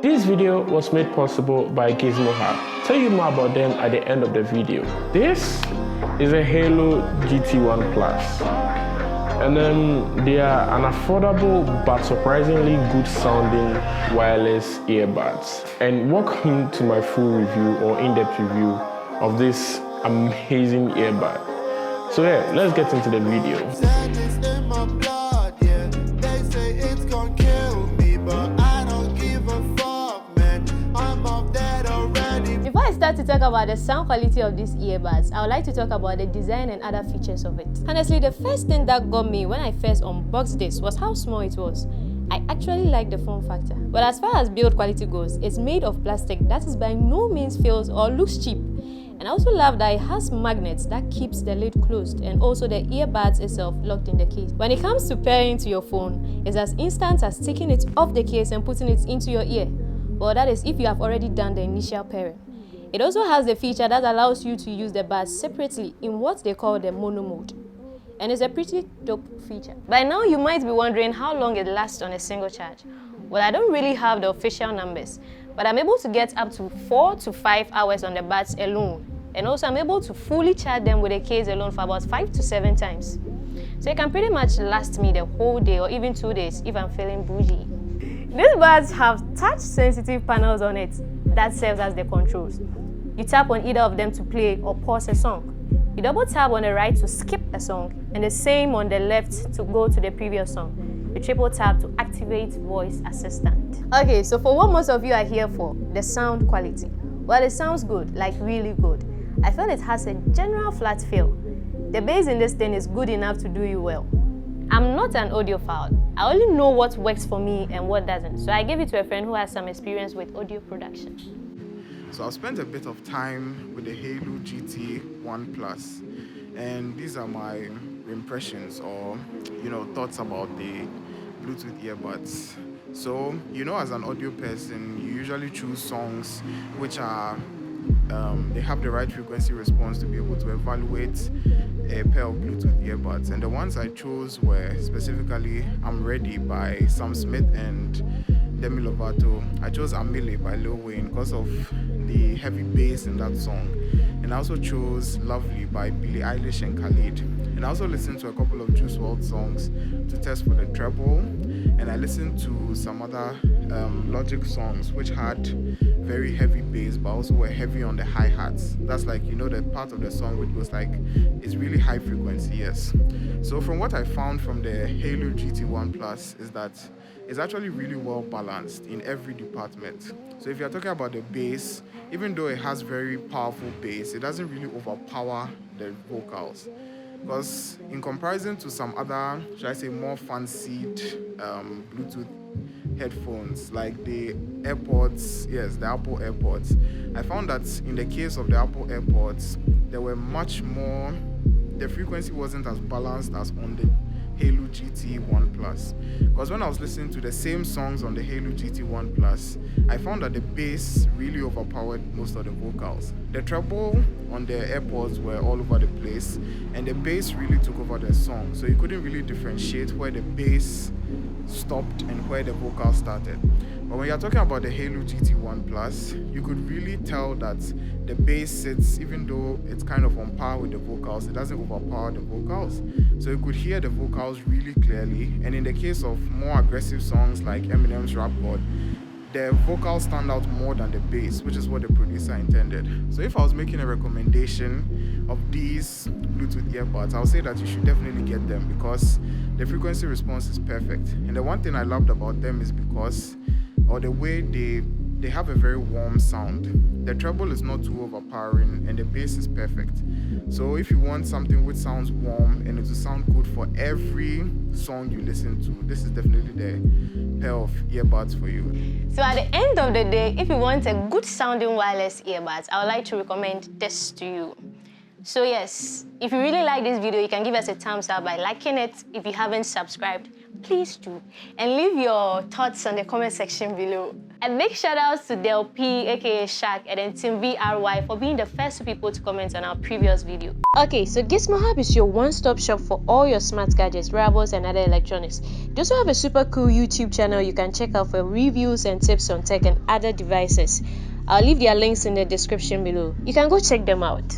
This video was made possible by Ghizmo Hub. I'll tell you more about them at the end of the video. This is a Haylou GT1 Plus. And then they are an affordable but surprisingly good sounding wireless earbuds. And welcome to my full review or in-depth review of this amazing earbud. So yeah, let's get into the video. Before I start to talk about the sound quality of these earbuds, I would like to talk about the design and other features of it. Honestly, the first thing that got me when I first unboxed this was how small it was. I actually like the form factor. But as far as build quality goes, it's made of plastic that is by no means feels or looks cheap. And I also love that it has magnets that keeps the lid closed and also the earbuds itself locked in the case. When it comes to pairing to your phone, it's as instant as taking it off the case and putting it into your ear. Well, that is if you have already done the initial pairing. It also has the feature that allows you to use the buds separately in what they call the mono mode. And it's a pretty dope feature. By now, you might be wondering how long it lasts on a single charge. Well, I don't really have the official numbers, but I'm able to get up to 4 to 5 hours on the buds alone. And also, I'm able to fully charge them with a case alone for about 5 to 7 times. So it can pretty much last me the whole day or even 2 days if I'm feeling bougie. These buds have touch-sensitive panels on it that serves as the controls. You tap on either of them to play or pause a song. You double tap on the right to skip a song, and the same on the left to go to the previous song. You triple tap to activate voice assistant. Okay, so for what most of you are here for, the sound quality. Well, it sounds good, like really good. I feel it has a general flat feel. The bass in this thing is good enough to do you well. I'm not an audiophile. I only know what works for me and what doesn't. So I gave it to a friend who has some experience with audio production. So I've spent a bit of time with the Haylou GT1 Plus, and these are my impressions or thoughts about the Bluetooth earbuds. So as an audio person, you usually choose songs which are they have the right frequency response to be able to evaluate a pair of Bluetooth earbuds. And the ones I chose were specifically I'm Ready by Sam Smith and Demi Lovato. I chose Amile by Lil Wayne because of the heavy bass in that song. And I also chose Lovely by Billie Eilish and Khalid. And I also listened to a couple of Juice WRLD songs to test for the treble. And I listened to some other Logic songs which had very heavy bass but also were heavy on the hi-hats. That's like, the part of the song which was like, it's really high frequency, yes. So from what I found from the Haylou GT1 Plus is that it's actually really well balanced in every department. So if you're talking about the bass, even though it has very powerful bass, it doesn't really overpower the vocals. Because in comparison to some other, should I say, more fancied Bluetooth headphones, like the AirPods, yes, the Apple AirPods, I found that in the case of the Apple AirPods, there were much more, the frequency wasn't as balanced as on the Haylou GT1 Plus. Because when I was listening to the same songs on the Haylou GT1 Plus, I found that the bass really overpowered most of the vocals. The treble on the AirPods were all over the place, and the bass really took over the song. So you couldn't really differentiate where the bass stopped and where the vocal started. But when you're talking about the Haylou GT1 Plus, you could really tell that the bass sits, even though it's kind of on par with the vocals, it doesn't overpower the vocals. So you could hear the vocals really clearly. And in the case of more aggressive songs like Eminem's Rap God, the vocals stand out more than the bass, which is what the producer intended. So if I was making a recommendation of these Bluetooth earbuds, I would say that you should definitely get them because the frequency response is perfect. And the one thing I loved about them is because, or the way they have a very warm sound. The treble is not too overpowering and the bass is perfect. So if you want something which sounds warm and it will sound good for every song you listen to, this is definitely the pair of earbuds for you. So at the end of the day, if you want a good sounding wireless earbuds, I would like to recommend this to you. So yes, if you really like this video, you can give us a thumbs up by liking it. If you haven't subscribed, please do. And leave your thoughts on the comment section below. And big shout outs to Del P, aka Shaq, and then Team VRY for being the first 2 people to comment on our previous video. Okay, so Ghizmo Hub is your one-stop shop for all your smart gadgets, wearables, and other electronics. They also have a super cool YouTube channel you can check out for reviews and tips on tech and other devices. I'll leave their links in the description below. You can go check them out.